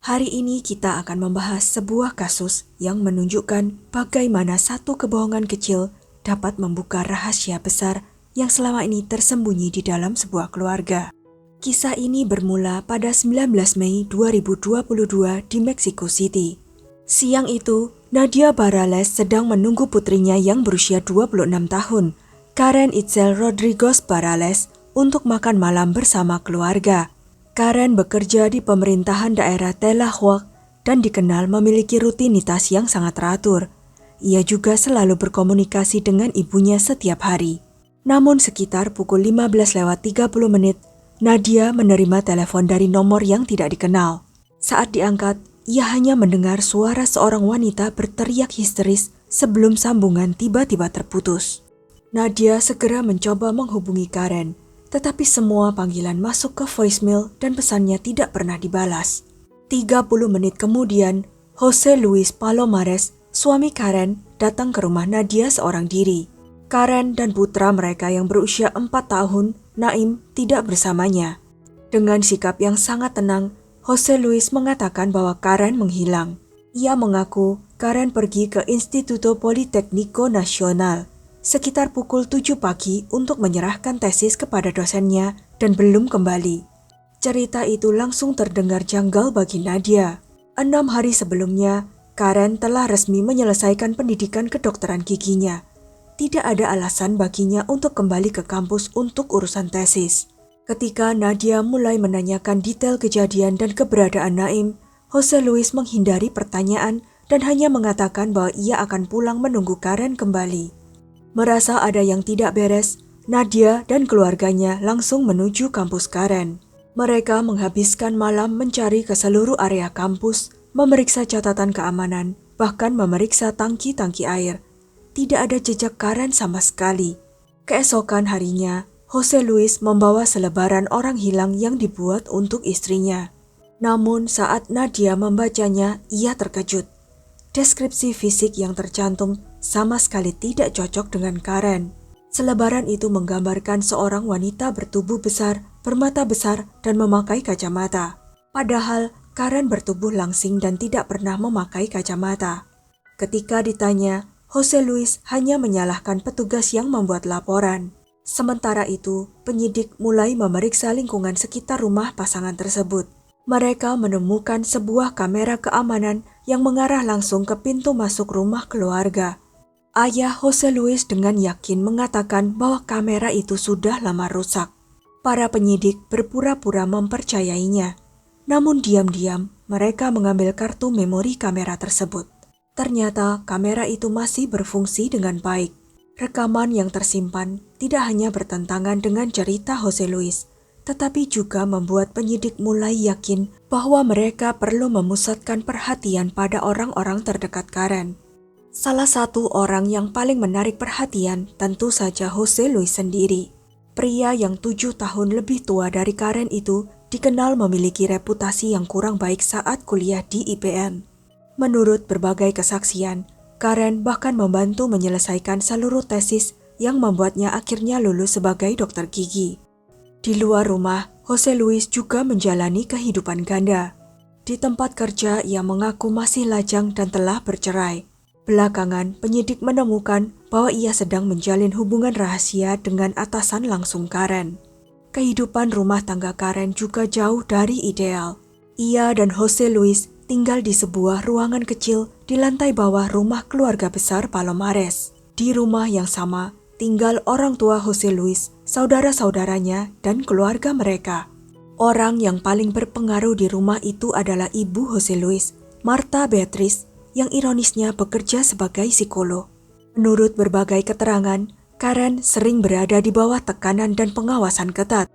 Hari ini kita akan membahas sebuah kasus yang menunjukkan bagaimana satu kebohongan kecil dapat membuka rahasia besar yang selama ini tersembunyi di dalam sebuah keluarga. Kisah ini bermula pada 19 Mei 2022 di Mexico City. Siang itu, Nadia Barrales sedang menunggu putrinya yang berusia 26 tahun, Karen Itzel Rodriguez Barrales, untuk makan malam bersama keluarga. Karen bekerja di pemerintahan daerah Tláhuac dan dikenal memiliki rutinitas yang sangat teratur. Ia juga selalu berkomunikasi dengan ibunya setiap hari. Namun sekitar pukul 15:30, Nadia menerima telepon dari nomor yang tidak dikenal. Saat diangkat, ia hanya mendengar suara seorang wanita berteriak histeris sebelum sambungan tiba-tiba terputus. Nadia segera mencoba menghubungi Karen, tetapi semua panggilan masuk ke voicemail dan pesannya tidak pernah dibalas. 30 menit kemudian, Jose Luis Palomares, suami Karen, datang ke rumah Nadia seorang diri. Karen dan putra mereka yang berusia 4 tahun, Naim, tidak bersamanya. Dengan sikap yang sangat tenang, Jose Luis mengatakan bahwa Karen menghilang. Ia mengaku Karen pergi ke Instituto Politécnico Nacional sekitar pukul 7 pagi untuk menyerahkan tesis kepada dosennya dan belum kembali. Cerita itu langsung terdengar janggal bagi Nadia. 6 hari sebelumnya, Karen telah resmi menyelesaikan pendidikan kedokteran giginya. Tidak ada alasan baginya untuk kembali ke kampus untuk urusan tesis. Ketika Nadia mulai menanyakan detail kejadian dan keberadaan Naim, Jose Luis menghindari pertanyaan dan hanya mengatakan bahwa ia akan pulang menunggu Karen kembali. Merasa ada yang tidak beres, Nadia dan keluarganya langsung menuju kampus Karen. Mereka menghabiskan malam mencari ke seluruh area kampus, memeriksa catatan keamanan, bahkan memeriksa tangki-tangki air. Tidak ada jejak Karen sama sekali. Keesokan harinya, Jose Luis membawa selebaran orang hilang yang dibuat untuk istrinya. Namun saat Nadia membacanya, ia terkejut. Deskripsi fisik yang tercantum sama sekali tidak cocok dengan Karen. Selebaran itu menggambarkan seorang wanita bertubuh besar, bermata besar, dan memakai kacamata. Padahal Karen bertubuh langsing dan tidak pernah memakai kacamata. Ketika ditanya, Jose Luis hanya menyalahkan petugas yang membuat laporan. Sementara itu, penyidik mulai memeriksa lingkungan sekitar rumah pasangan tersebut. Mereka menemukan sebuah kamera keamanan yang mengarah langsung ke pintu masuk rumah keluarga. Ayah Jose Luis dengan yakin mengatakan bahwa kamera itu sudah lama rusak. Para penyidik berpura-pura mempercayainya. Namun diam-diam mereka mengambil kartu memori kamera tersebut. Ternyata kamera itu masih berfungsi dengan baik. Rekaman yang tersimpan tidak hanya bertentangan dengan cerita Jose Luis, tetapi juga membuat penyidik mulai yakin bahwa mereka perlu memusatkan perhatian pada orang-orang terdekat Karen. Salah satu orang yang paling menarik perhatian tentu saja Jose Luis sendiri. Pria yang 7 tahun lebih tua dari Karen itu dikenal memiliki reputasi yang kurang baik saat kuliah di IPN. Menurut berbagai kesaksian, Karen bahkan membantu menyelesaikan seluruh tesis yang membuatnya akhirnya lulus sebagai dokter gigi. Di luar rumah, Jose Luis juga menjalani kehidupan ganda. Di tempat kerja, ia mengaku masih lajang dan telah bercerai. Belakangan, penyidik menemukan bahwa ia sedang menjalin hubungan rahasia dengan atasan langsung Karen. Kehidupan rumah tangga Karen juga jauh dari ideal. Ia dan Jose Luis tinggal di sebuah ruangan kecil di lantai bawah rumah keluarga besar Palomares. Di rumah yang sama, tinggal orang tua Jose Luis, saudara-saudaranya, dan keluarga mereka. Orang yang paling berpengaruh di rumah itu adalah ibu Jose Luis, Marta Beatriz, yang ironisnya bekerja sebagai psikolog. Menurut berbagai keterangan, Karen sering berada di bawah tekanan dan pengawasan ketat.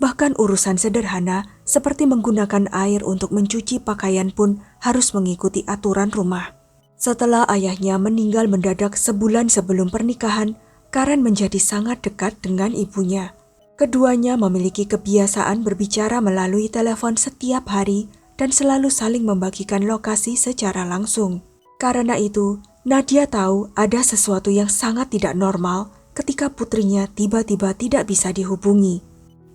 Bahkan urusan sederhana seperti menggunakan air untuk mencuci pakaian pun harus mengikuti aturan rumah. Setelah ayahnya meninggal mendadak sebulan sebelum pernikahan, Karen menjadi sangat dekat dengan ibunya. Keduanya memiliki kebiasaan berbicara melalui telepon setiap hari dan selalu saling membagikan lokasi secara langsung. Karena itu, Nadia tahu ada sesuatu yang sangat tidak normal ketika putrinya tiba-tiba tidak bisa dihubungi.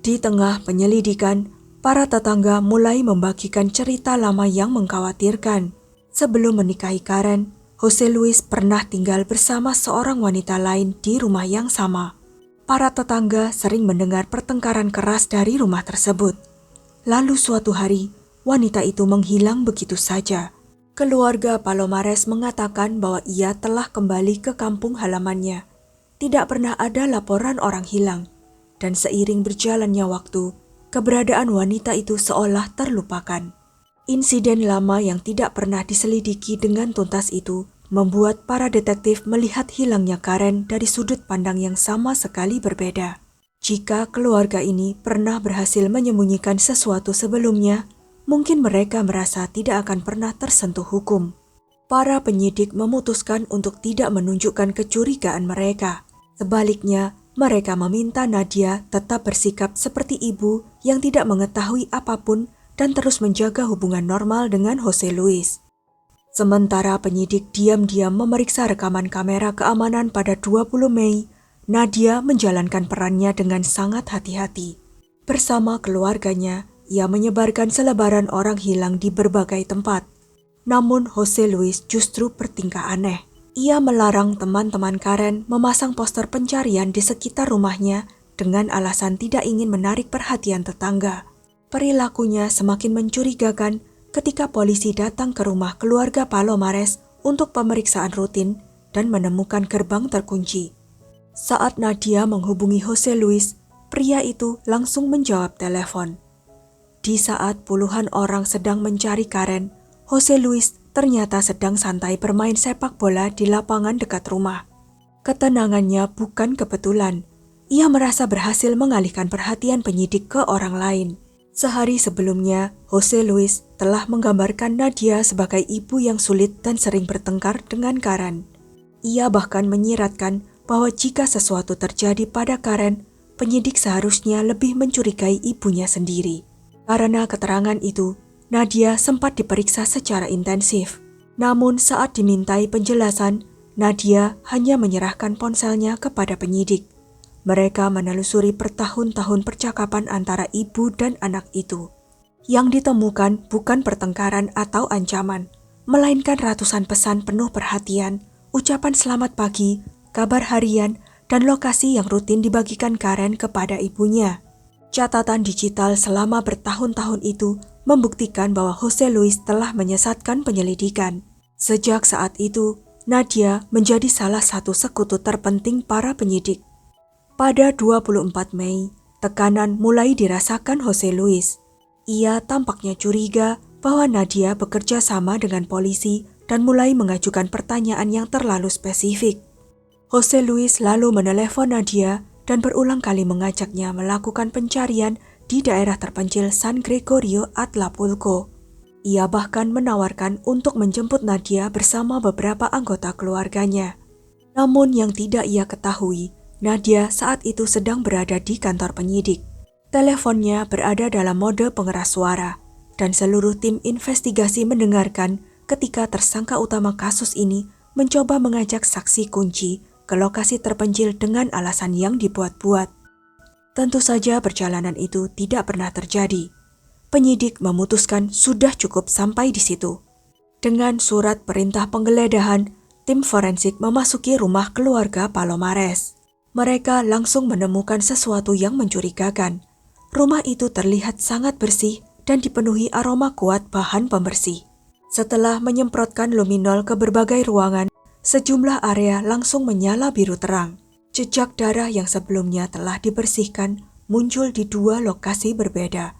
Di tengah penyelidikan, Para tetangga mulai membagikan cerita lama yang mengkhawatirkan. Sebelum menikahi Karen, Jose Luis pernah tinggal bersama seorang wanita lain di rumah yang sama. Para tetangga sering mendengar pertengkaran keras dari rumah tersebut. Lalu suatu hari, wanita itu menghilang begitu saja. Keluarga Palomares mengatakan bahwa ia telah kembali ke kampung halamannya. Tidak pernah ada laporan orang hilang. Dan seiring berjalannya waktu, keberadaan wanita itu seolah terlupakan. Insiden lama yang tidak pernah diselidiki dengan tuntas itu membuat para detektif melihat hilangnya Karen dari sudut pandang yang sama sekali berbeda. Jika keluarga ini pernah berhasil menyembunyikan sesuatu sebelumnya, mungkin mereka merasa tidak akan pernah tersentuh hukum. Para penyidik memutuskan untuk tidak menunjukkan kecurigaan mereka. Sebaliknya, mereka meminta Nadia tetap bersikap seperti ibu yang tidak mengetahui apapun dan terus menjaga hubungan normal dengan Jose Luis. Sementara penyidik diam-diam memeriksa rekaman kamera keamanan pada 20 Mei, Nadia menjalankan perannya dengan sangat hati-hati. Bersama keluarganya, ia menyebarkan selebaran orang hilang di berbagai tempat. Namun Jose Luis justru bertingkah aneh. Ia melarang teman-teman Karen memasang poster pencarian di sekitar rumahnya dengan alasan tidak ingin menarik perhatian tetangga. Perilakunya semakin mencurigakan ketika polisi datang ke rumah keluarga Palomares untuk pemeriksaan rutin dan menemukan gerbang terkunci. Saat Nadia menghubungi Jose Luis, pria itu langsung menjawab telepon. Di saat puluhan orang sedang mencari Karen, Jose Luis ternyata sedang santai bermain sepak bola di lapangan dekat rumah. Ketenangannya bukan kebetulan. Ia merasa berhasil mengalihkan perhatian penyidik ke orang lain. Sehari sebelumnya, Jose Luis telah menggambarkan Nadia sebagai ibu yang sulit dan sering bertengkar dengan Karen. Ia bahkan menyiratkan bahwa jika sesuatu terjadi pada Karen, penyidik seharusnya lebih mencurigai ibunya sendiri. Karena keterangan itu, Nadia sempat diperiksa secara intensif. Namun saat dimintai penjelasan, Nadia hanya menyerahkan ponselnya kepada penyidik. Mereka menelusuri bertahun-tahun percakapan antara ibu dan anak itu. Yang ditemukan bukan pertengkaran atau ancaman, melainkan ratusan pesan penuh perhatian, ucapan selamat pagi, kabar harian, dan lokasi yang rutin dibagikan Karen kepada ibunya. Catatan digital selama bertahun-tahun itu membuktikan bahwa Jose Luis telah menyesatkan penyelidikan. Sejak saat itu, Nadia menjadi salah satu sekutu terpenting para penyidik. Pada 24 Mei, tekanan mulai dirasakan Jose Luis. Ia tampaknya curiga bahwa Nadia bekerja sama dengan polisi dan mulai mengajukan pertanyaan yang terlalu spesifik. Jose Luis lalu menelepon Nadia dan berulang kali mengajaknya melakukan pencarian di daerah terpencil San Gregorio Atlapulco. Ia bahkan menawarkan untuk menjemput Nadia bersama beberapa anggota keluarganya. Namun yang tidak ia ketahui, Nadia saat itu sedang berada di kantor penyidik. Teleponnya berada dalam mode pengeras suara, dan seluruh tim investigasi mendengarkan ketika tersangka utama kasus ini mencoba mengajak saksi kunci ke lokasi terpencil dengan alasan yang dibuat-buat. Tentu saja perjalanan itu tidak pernah terjadi. Penyidik memutuskan sudah cukup sampai di situ. Dengan surat perintah penggeledahan, tim forensik memasuki rumah keluarga Palomares. Mereka langsung menemukan sesuatu yang mencurigakan. Rumah itu terlihat sangat bersih dan dipenuhi aroma kuat bahan pembersih. Setelah menyemprotkan luminol ke berbagai ruangan, sejumlah area langsung menyala biru terang. Jejak darah yang sebelumnya telah dibersihkan muncul di dua lokasi berbeda.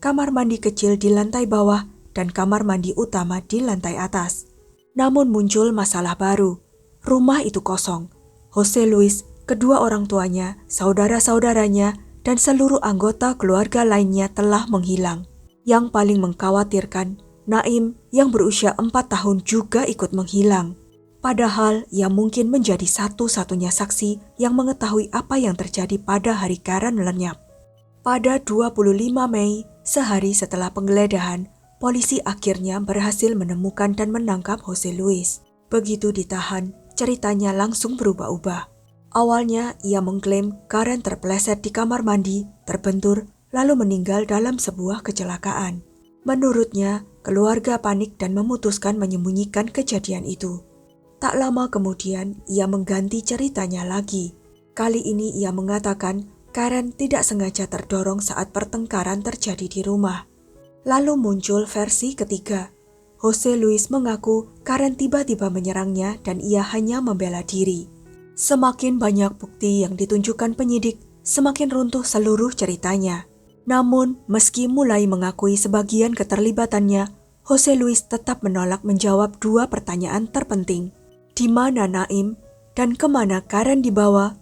Kamar mandi kecil di lantai bawah dan kamar mandi utama di lantai atas. Namun muncul masalah baru. Rumah itu kosong. Jose Luis, kedua orang tuanya, saudara-saudaranya, dan seluruh anggota keluarga lainnya telah menghilang. Yang paling mengkhawatirkan, Naim yang berusia 4 tahun juga ikut menghilang. Padahal ia mungkin menjadi satu-satunya saksi yang mengetahui apa yang terjadi pada hari Karen lenyap. Pada 25 Mei, sehari setelah penggeledahan, polisi akhirnya berhasil menemukan dan menangkap Jose Luis. Begitu ditahan, ceritanya langsung berubah-ubah. Awalnya ia mengklaim Karen terpeleset di kamar mandi, terbentur, lalu meninggal dalam sebuah kecelakaan. Menurutnya, keluarga panik dan memutuskan menyembunyikan kejadian itu. Tak lama kemudian, ia mengganti ceritanya lagi. Kali ini ia mengatakan Karen tidak sengaja terdorong saat pertengkaran terjadi di rumah. Lalu muncul versi ketiga. Jose Luis mengaku Karen tiba-tiba menyerangnya dan ia hanya membela diri. Semakin banyak bukti yang ditunjukkan penyidik, semakin runtuh seluruh ceritanya. Namun, meski mulai mengakui sebagian keterlibatannya, Jose Luis tetap menolak menjawab dua pertanyaan terpenting. Di mana Naim dan kemana Karen dibawa?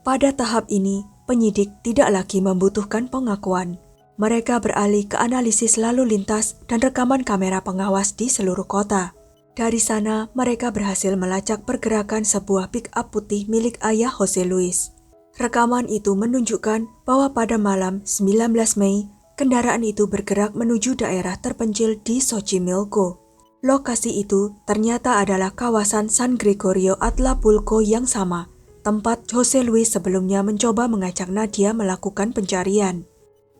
Pada tahap ini, penyidik tidak lagi membutuhkan pengakuan. Mereka beralih ke analisis lalu lintas dan rekaman kamera pengawas di seluruh kota. Dari sana, mereka berhasil melacak pergerakan sebuah pick-up putih milik ayah Jose Luis. Rekaman itu menunjukkan bahwa pada malam 19 Mei, kendaraan itu bergerak menuju daerah terpencil di Xochimilco. Lokasi itu ternyata adalah kawasan San Gregorio Atlapulco yang sama, tempat Jose Luis sebelumnya mencoba mengajak Nadia melakukan pencarian.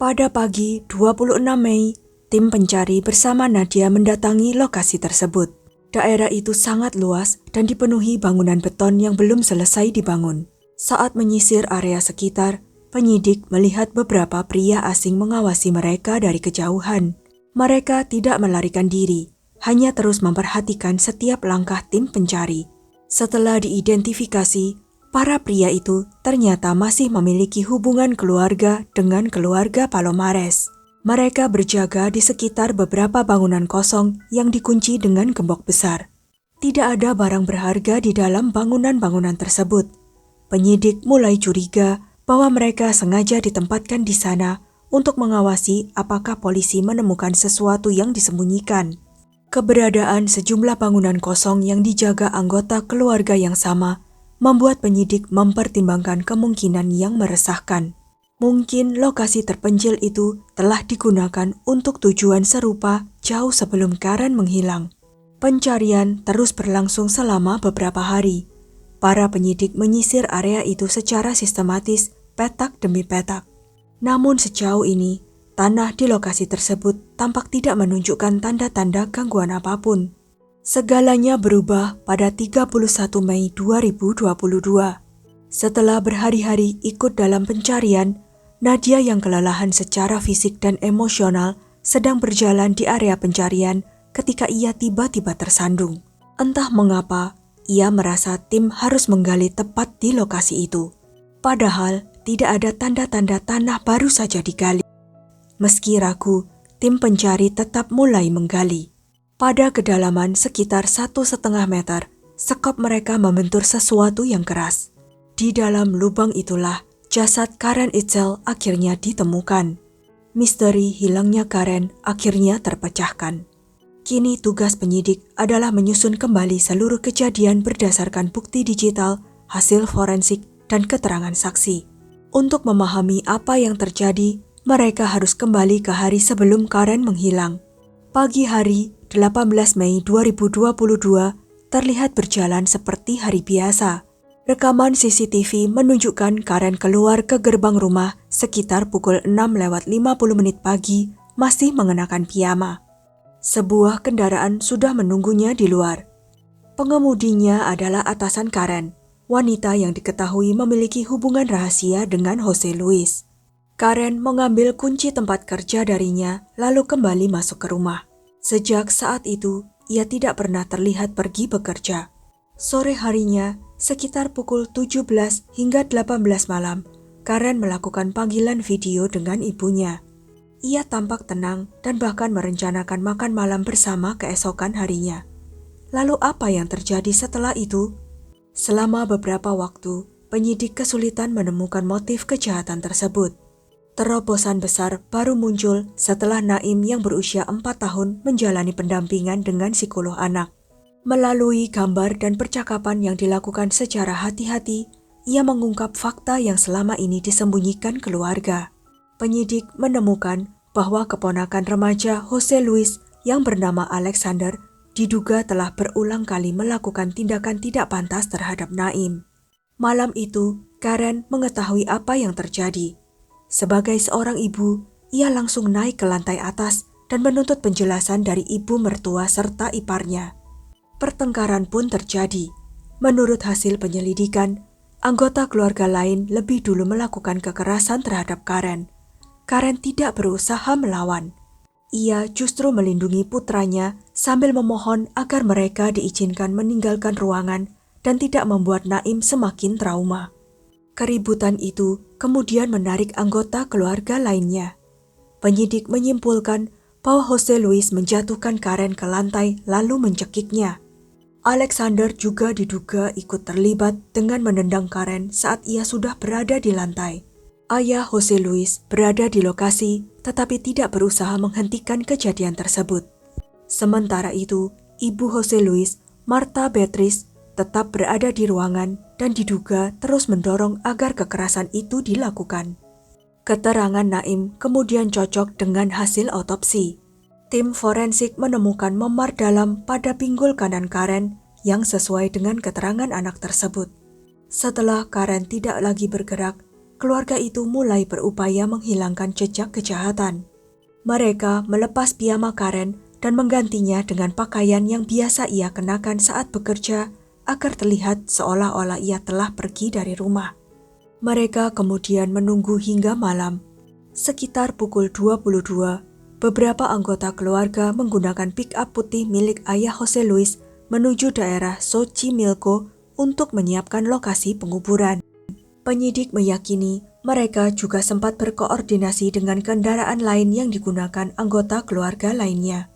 Pada pagi 26 Mei, tim pencari bersama Nadia mendatangi lokasi tersebut. Daerah itu sangat luas dan dipenuhi bangunan beton yang belum selesai dibangun. Saat menyisir area sekitar, penyidik melihat beberapa pria asing mengawasi mereka dari kejauhan. Mereka tidak melarikan diri, hanya terus memperhatikan setiap langkah tim pencari. Setelah diidentifikasi, para pria itu ternyata masih memiliki hubungan keluarga dengan keluarga Palomares. Mereka berjaga di sekitar beberapa bangunan kosong yang dikunci dengan gembok besar. Tidak ada barang berharga di dalam bangunan-bangunan tersebut. Penyidik mulai curiga bahwa mereka sengaja ditempatkan di sana untuk mengawasi apakah polisi menemukan sesuatu yang disembunyikan. Keberadaan sejumlah bangunan kosong yang dijaga anggota keluarga yang sama membuat penyidik mempertimbangkan kemungkinan yang meresahkan. Mungkin lokasi terpencil itu telah digunakan untuk tujuan serupa jauh sebelum Karen menghilang. Pencarian terus berlangsung selama beberapa hari. Para penyidik menyisir area itu secara sistematis, petak demi petak. Namun sejauh ini, tanah di lokasi tersebut tampak tidak menunjukkan tanda-tanda gangguan apapun. Segalanya berubah pada 31 Mei 2022. Setelah berhari-hari ikut dalam pencarian, Nadia yang kelelahan secara fisik dan emosional sedang berjalan di area pencarian ketika ia tiba-tiba tersandung. Entah mengapa, ia merasa tim harus menggali tepat di lokasi itu. Padahal tidak ada tanda-tanda tanah baru saja digali. Meski ragu, tim pencari tetap mulai menggali. Pada kedalaman sekitar 1,5 meter, sekop mereka membentur sesuatu yang keras. Di dalam lubang itulah jasad Karen Itzel akhirnya ditemukan. Misteri hilangnya Karen akhirnya terpecahkan. Kini tugas penyidik adalah menyusun kembali seluruh kejadian berdasarkan bukti digital, hasil forensik, dan keterangan saksi. Untuk memahami apa yang terjadi, mereka harus kembali ke hari sebelum Karen menghilang. Pagi hari 18 Mei 2022 terlihat berjalan seperti hari biasa. Rekaman CCTV menunjukkan Karen keluar ke gerbang rumah sekitar pukul 6:50 pagi masih mengenakan piyama. Sebuah kendaraan sudah menunggunya di luar. Pengemudinya adalah atasan Karen, wanita yang diketahui memiliki hubungan rahasia dengan Jose Luis. Karen mengambil kunci tempat kerja darinya lalu kembali masuk ke rumah. Sejak saat itu, ia tidak pernah terlihat pergi bekerja. Sore harinya, sekitar pukul 17 hingga 18 malam, Karen melakukan panggilan video dengan ibunya. Ia tampak tenang dan bahkan merencanakan makan malam bersama keesokan harinya. Lalu apa yang terjadi setelah itu? Selama beberapa waktu, penyidik kesulitan menemukan motif kejahatan tersebut. Terobosan besar baru muncul setelah Naim yang berusia 4 tahun menjalani pendampingan dengan psikolog anak. Melalui gambar dan percakapan yang dilakukan secara hati-hati, ia mengungkap fakta yang selama ini disembunyikan keluarga. Penyidik menemukan bahwa keponakan remaja Jose Luis yang bernama Alexander diduga telah berulang kali melakukan tindakan tidak pantas terhadap Naim. Malam itu, Karen mengetahui apa yang terjadi. Sebagai seorang ibu, ia langsung naik ke lantai atas dan menuntut penjelasan dari ibu mertua serta iparnya. Pertengkaran pun terjadi. Menurut hasil penyelidikan, anggota keluarga lain lebih dulu melakukan kekerasan terhadap Karen. Karen tidak berusaha melawan. Ia justru melindungi putranya sambil memohon agar mereka diizinkan meninggalkan ruangan dan tidak membuat Naim semakin trauma. Keributan itu kemudian menarik anggota keluarga lainnya. Penyidik menyimpulkan bahwa Jose Luis menjatuhkan Karen ke lantai lalu mencekiknya. Alexander juga diduga ikut terlibat dengan menendang Karen saat ia sudah berada di lantai. Ayah Jose Luis berada di lokasi tetapi tidak berusaha menghentikan kejadian tersebut. Sementara itu, ibu Jose Luis, Marta Beatriz, tetap berada di ruangan dan diduga terus mendorong agar kekerasan itu dilakukan. Keterangan Naim kemudian cocok dengan hasil otopsi. Tim forensik menemukan memar dalam pada pinggul kanan Karen yang sesuai dengan keterangan anak tersebut. Setelah Karen tidak lagi bergerak, keluarga itu mulai berupaya menghilangkan jejak kejahatan. Mereka melepas piyama Karen dan menggantinya dengan pakaian yang biasa ia kenakan saat bekerja agar terlihat seolah-olah ia telah pergi dari rumah. Mereka kemudian menunggu hingga malam. Sekitar pukul 22, beberapa anggota keluarga menggunakan pick-up putih milik ayah Jose Luis menuju daerah Xochimilco untuk menyiapkan lokasi penguburan. Penyidik meyakini mereka juga sempat berkoordinasi dengan kendaraan lain yang digunakan anggota keluarga lainnya.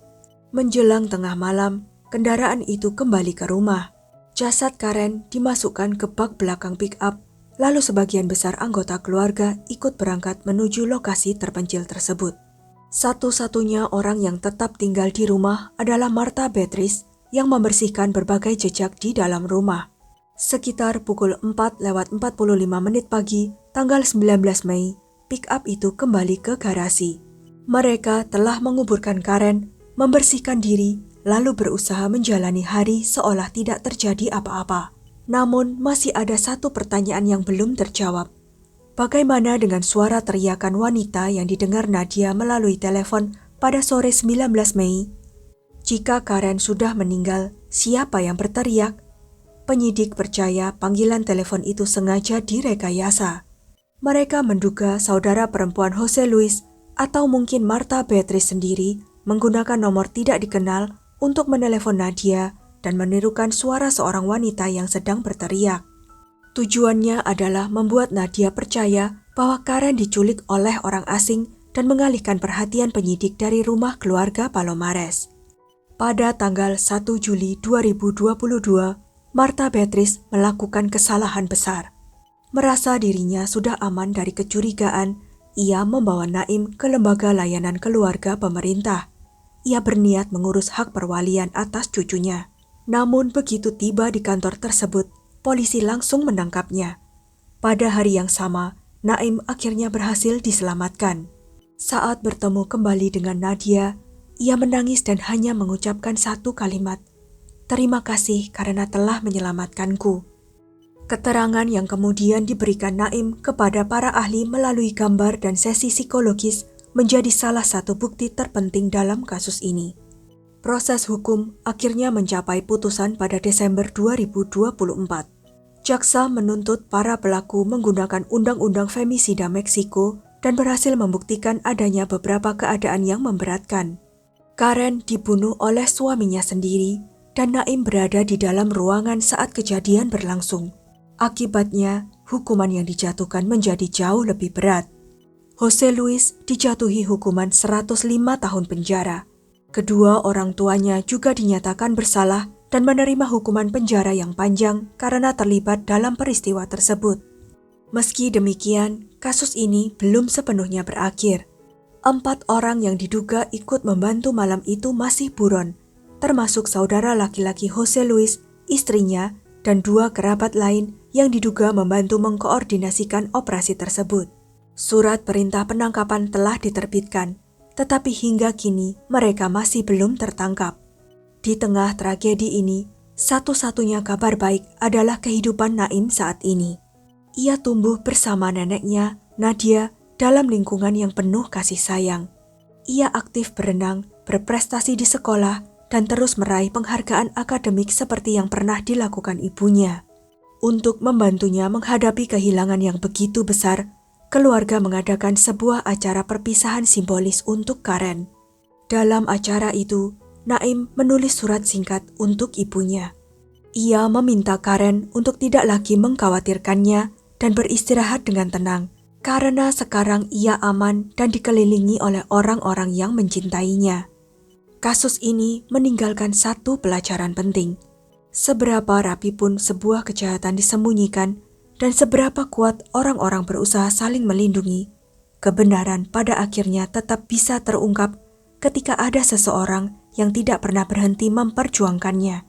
Menjelang tengah malam, kendaraan itu kembali ke rumah. Jasad Karen dimasukkan ke bak belakang pick-up, lalu sebagian besar anggota keluarga ikut berangkat menuju lokasi terpencil tersebut. Satu-satunya orang yang tetap tinggal di rumah adalah Marta Beatriz yang membersihkan berbagai jejak di dalam rumah. Sekitar pukul 4:45 pagi, tanggal 19 Mei, pick-up itu kembali ke garasi. Mereka telah menguburkan Karen, membersihkan diri, lalu berusaha menjalani hari seolah tidak terjadi apa-apa. Namun masih ada satu pertanyaan yang belum terjawab. Bagaimana dengan suara teriakan wanita yang didengar Nadia melalui telepon pada sore 19 Mei? Jika Karen sudah meninggal, siapa yang berteriak? Penyidik percaya panggilan telepon itu sengaja direkayasa. Mereka menduga saudara perempuan Jose Luis atau mungkin Marta Beatriz sendiri menggunakan nomor tidak dikenal untuk menelepon Nadia dan menirukan suara seorang wanita yang sedang berteriak. Tujuannya adalah membuat Nadia percaya bahwa Karen diculik oleh orang asing dan mengalihkan perhatian penyidik dari rumah keluarga Palomares. Pada tanggal 1 Juli 2022, Marta Beatriz melakukan kesalahan besar. Merasa dirinya sudah aman dari kecurigaan, ia membawa Naim ke lembaga layanan keluarga pemerintah. Ia berniat mengurus hak perwalian atas cucunya. Namun begitu tiba di kantor tersebut, polisi langsung menangkapnya. Pada hari yang sama, Naim akhirnya berhasil diselamatkan. Saat bertemu kembali dengan Nadia, ia menangis dan hanya mengucapkan satu kalimat, "Terima kasih karena telah menyelamatkanku." Keterangan yang kemudian diberikan Naim kepada para ahli melalui gambar dan sesi psikologis menjadi salah satu bukti terpenting dalam kasus ini. Proses hukum akhirnya mencapai putusan pada Desember 2024. Jaksa menuntut para pelaku menggunakan Undang-Undang Femisida Meksiko dan berhasil membuktikan adanya beberapa keadaan yang memberatkan. Karen dibunuh oleh suaminya sendiri dan Naim berada di dalam ruangan saat kejadian berlangsung. Akibatnya, hukuman yang dijatuhkan menjadi jauh lebih berat. Jose Luis dijatuhi hukuman 105 tahun penjara. Kedua orang tuanya juga dinyatakan bersalah dan menerima hukuman penjara yang panjang karena terlibat dalam peristiwa tersebut. Meski demikian, kasus ini belum sepenuhnya berakhir. 4 orang yang diduga ikut membantu malam itu masih buron, termasuk saudara laki-laki Jose Luis, istrinya, dan 2 kerabat lain yang diduga membantu mengkoordinasikan operasi tersebut. Surat perintah penangkapan telah diterbitkan, tetapi hingga kini mereka masih belum tertangkap. Di tengah tragedi ini, satu-satunya kabar baik adalah kehidupan Naim saat ini. Ia tumbuh bersama neneknya, Nadia, dalam lingkungan yang penuh kasih sayang. Ia aktif berenang, berprestasi di sekolah, dan terus meraih penghargaan akademik seperti yang pernah dilakukan ibunya. Untuk membantunya menghadapi kehilangan yang begitu besar, keluarga mengadakan sebuah acara perpisahan simbolis untuk Karen. Dalam acara itu, Naim menulis surat singkat untuk ibunya. Ia meminta Karen untuk tidak lagi mengkhawatirkannya dan beristirahat dengan tenang, karena sekarang ia aman dan dikelilingi oleh orang-orang yang mencintainya. Kasus ini meninggalkan satu pelajaran penting. Seberapa rapi pun sebuah kejahatan disembunyikan dan seberapa kuat orang-orang berusaha saling melindungi, kebenaran pada akhirnya tetap bisa terungkap ketika ada seseorang yang tidak pernah berhenti memperjuangkannya.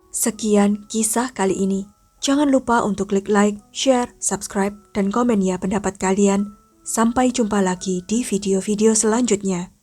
Sekian kisah kali ini. Jangan lupa untuk klik like, share, subscribe, dan komen ya pendapat kalian. Sampai jumpa lagi di video-video selanjutnya.